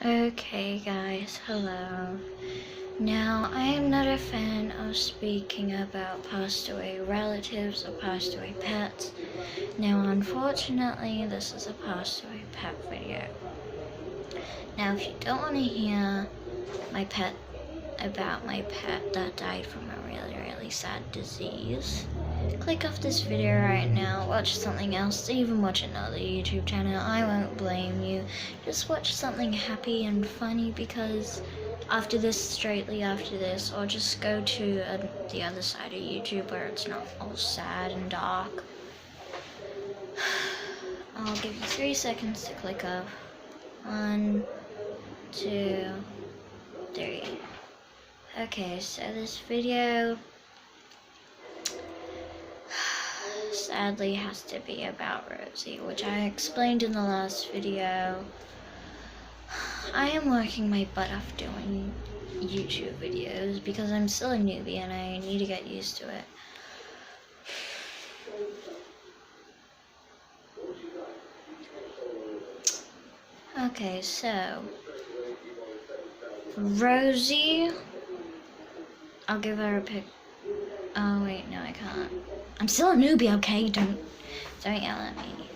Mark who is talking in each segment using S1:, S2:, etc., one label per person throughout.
S1: Okay guys, hello. Now, I am not a fan of speaking about passed away relatives or passed away pets. Now, unfortunately, this is a passed away pet video. Now, if you don't want to hear about my pet that died from a really sad disease, click off this video right now, watch something else, even watch another YouTube channel. I won't blame you. Just watch something happy and funny, because straightly after this, or just go to the other side of YouTube where it's not all sad and dark. I'll give you 3 seconds to click off. 1, 2, 3. Okay, so this video sadly has to be about Rosie, which I explained in the last video. I am working my butt off doing YouTube videos because I'm still a newbie and I need to get used to it. Okay, so Rosie, I'll give her a pic. Oh wait, no, I can't. I'm still a newbie, okay? Don't yell at me.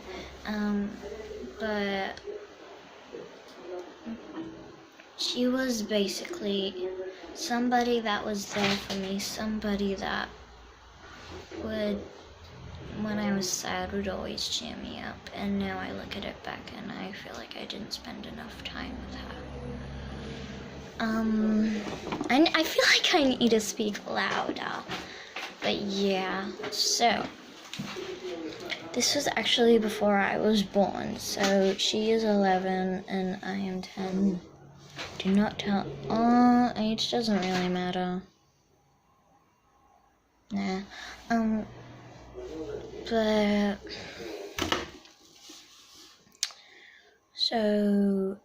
S1: But she was basically somebody that was there for me, somebody that would, when I was sad, would always cheer me up. And now I look at it back and I feel like I didn't spend enough time with her. I feel like I need to speak louder. But yeah, so this was actually before I was born. So she is 11 and I am 10. Do not tell. Age doesn't really matter. Nah. But so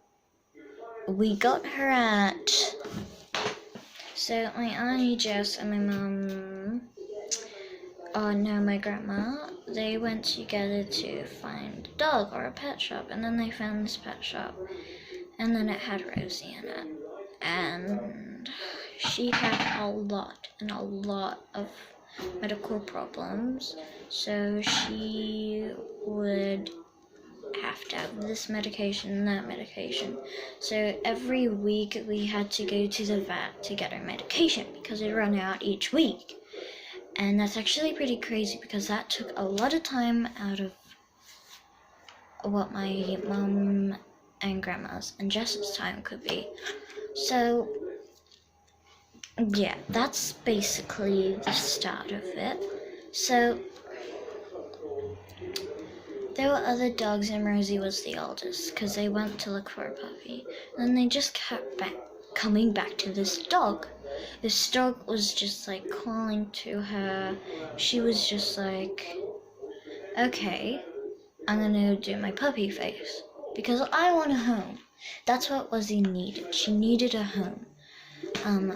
S1: we got her at. So my auntie Jess and my mum, my grandma, they went together to find a dog or a pet shop, and then they found this pet shop, and then it had Rosie in it, and she had a lot of medical problems, so she would have to have this medication and that medication. So every week we had to go to the vet to get our medication because it ran out each week. And that's actually pretty crazy because that took a lot of time out of what my mum and grandma's and Jess's time could be. So yeah, that's basically the start of it. So there were other dogs and Rosie was the oldest because they went to look for a puppy. And then they just kept coming back to this dog. This dog was just like calling to her. She was just like, okay, I'm gonna do my puppy face because I want a home. That's what Wuzzy needed. She needed a home.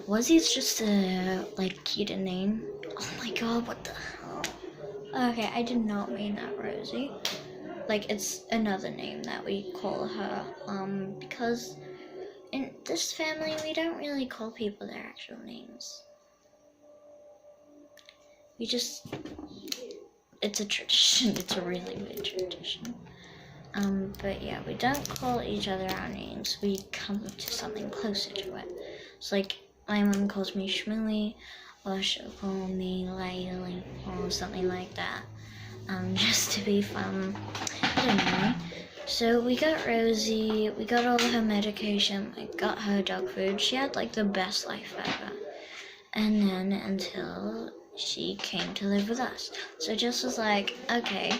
S1: Wuzzy's just a cute name. Oh my god, what the hell? Okay, I did not mean that, Rosie. It's another name that we call her, because in this family we don't really call people their actual names. It's a tradition. It's a really weird tradition. But yeah, we don't call each other our names. We come to something closer to it. It's like my mom calls me Shmooey, or she'll call me Laylee, or something like that. Just to be fun. But anyway, so we got Rosie, we got all her medication, we got her dog food. She had the best life ever. And then until she came to live with us. So Jess was like, okay,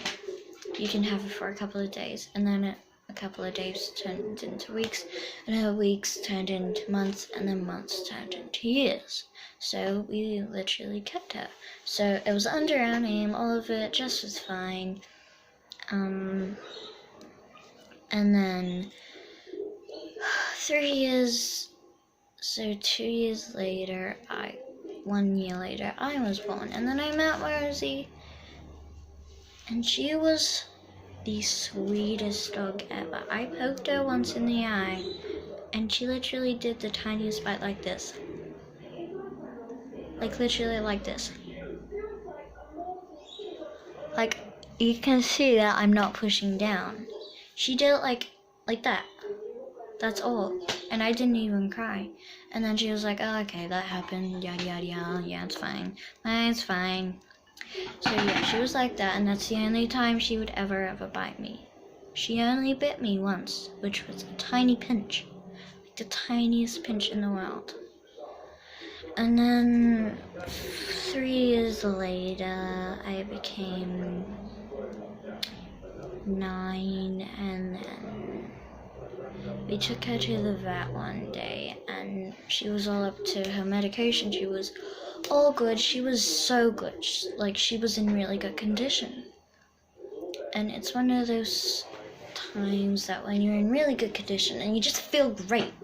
S1: you can have her for a couple of days. And then a couple of days turned into weeks, and her weeks turned into months, and then months turned into years. So we literally kept her. So it was under our name, all of it, Jess was fine. And then 2 years later, 1 year later, I was born. And then I met Rosie, and she was the sweetest dog ever. I poked her once in the eye, and she literally did the tiniest bite like this. Like literally like this. Like, you can see that I'm not pushing down. She did it like that. That's all. And I didn't even cry. And then she was like, oh, okay, that happened, yada yada yada, yeah, it's fine. It's fine. So yeah, she was like that, and that's the only time she would ever bite me. She only bit me once, which was a tiny pinch. Like the tiniest pinch in the world. And then 3 years later, I became 9, and then we took her to the vet one day, and she was all up to her medication. She was all good. She was so good. Like, she was in really good condition. And it's one of those times that when you're in really good condition and you just feel great.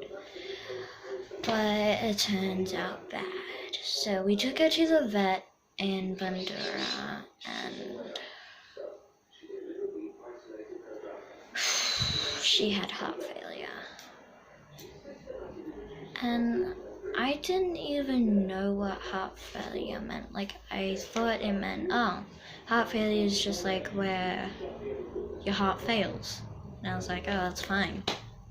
S1: But it turns out bad. So we took her to the vet in Bandura, and she had heart failure. And I didn't even know what heart failure meant. Like, I thought it meant, oh, heart failure is just like where your heart fails. And I was like, oh, that's fine.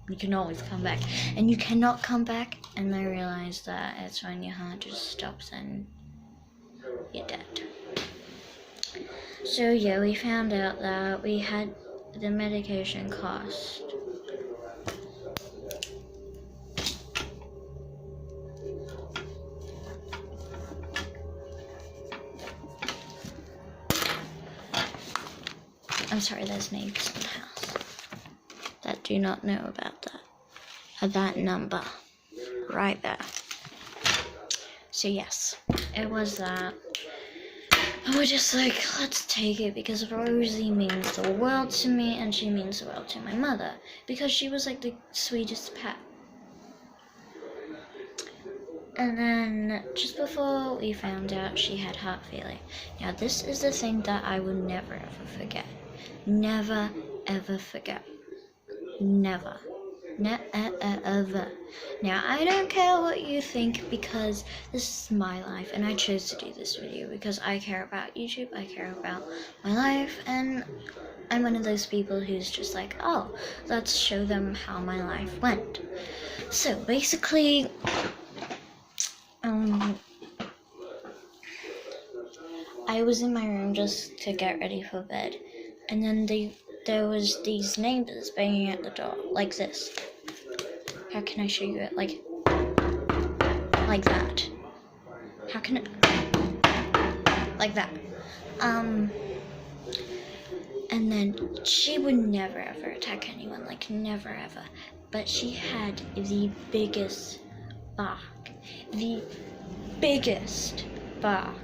S1: You can always come back. And you cannot come back. And I realized that it's when your heart just stops and you're dead. So yeah, we found out that we had the medication cost I'm sorry, there's neighbors in the house that do not know about that number right there. So yes, it was that. And we're just like, let's take it, because Rosie means the world to me, and she means the world to my mother, because she was like the sweetest pet. And then just before we found out she had heart failure. Now this is the thing that I will never ever forget. Never ever forget. Never. Never. Now I don't care what you think, because this is my life, and I chose to do this video because I care about YouTube, I care about my life, and I'm one of those people who's just like, oh, let's show them how my life went. So basically, I was in my room just to get ready for bed, and then there was these neighbors banging at the door, like this. How can I show you it? Like that. How can it? Like that. And then she would never ever attack anyone, like never ever. But she had the biggest bark. The biggest bark.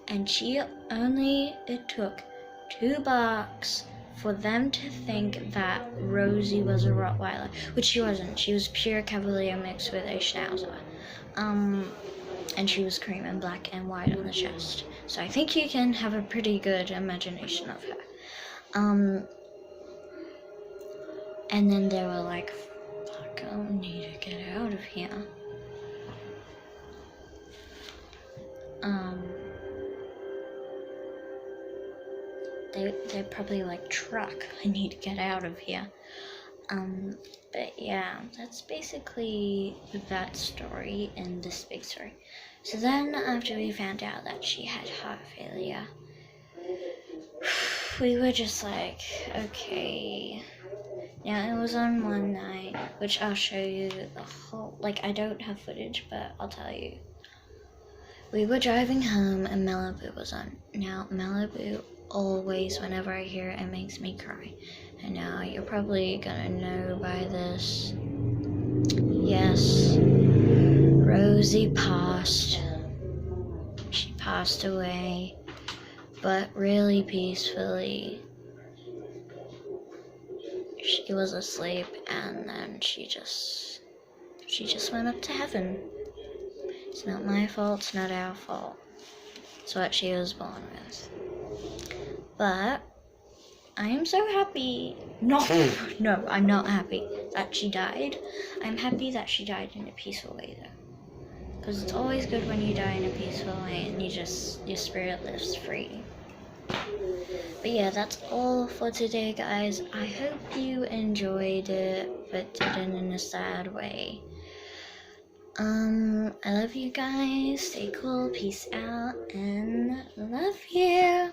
S1: And it took 2 barks for them to think that Rosie was a Rottweiler, which she wasn't. She was pure Cavalier mixed with a Schnauzer. And she was cream and black and white on the chest. So I think you can have a pretty good imagination of her. And then they were like, fuck, I need to get out of here. They're probably like, truck, I need to get out of here. But yeah, that's basically that story and this big story. So then after we found out that she had heart failure, we were just like, okay. Now it was on one night, which I'll show you the whole, like, I don't have footage, but I'll tell you. We were driving home and Malibu was on. Now Malibu always, whenever I hear it, it makes me cry. And now you're probably gonna know by this. Yes, Rosie passed. She passed away, but really peacefully. She was asleep, and then she just went up to heaven. It's not my fault, it's not our fault. It's what she was born with. But I am so happy. No, no, I'm not happy that she died. I'm happy that she died in a peaceful way, though. Because it's always good when you die in a peaceful way and your spirit lives free. But yeah, that's all for today, guys. I hope you enjoyed it, but didn't in a sad way. I love you guys. Stay cool. Peace out. And love you.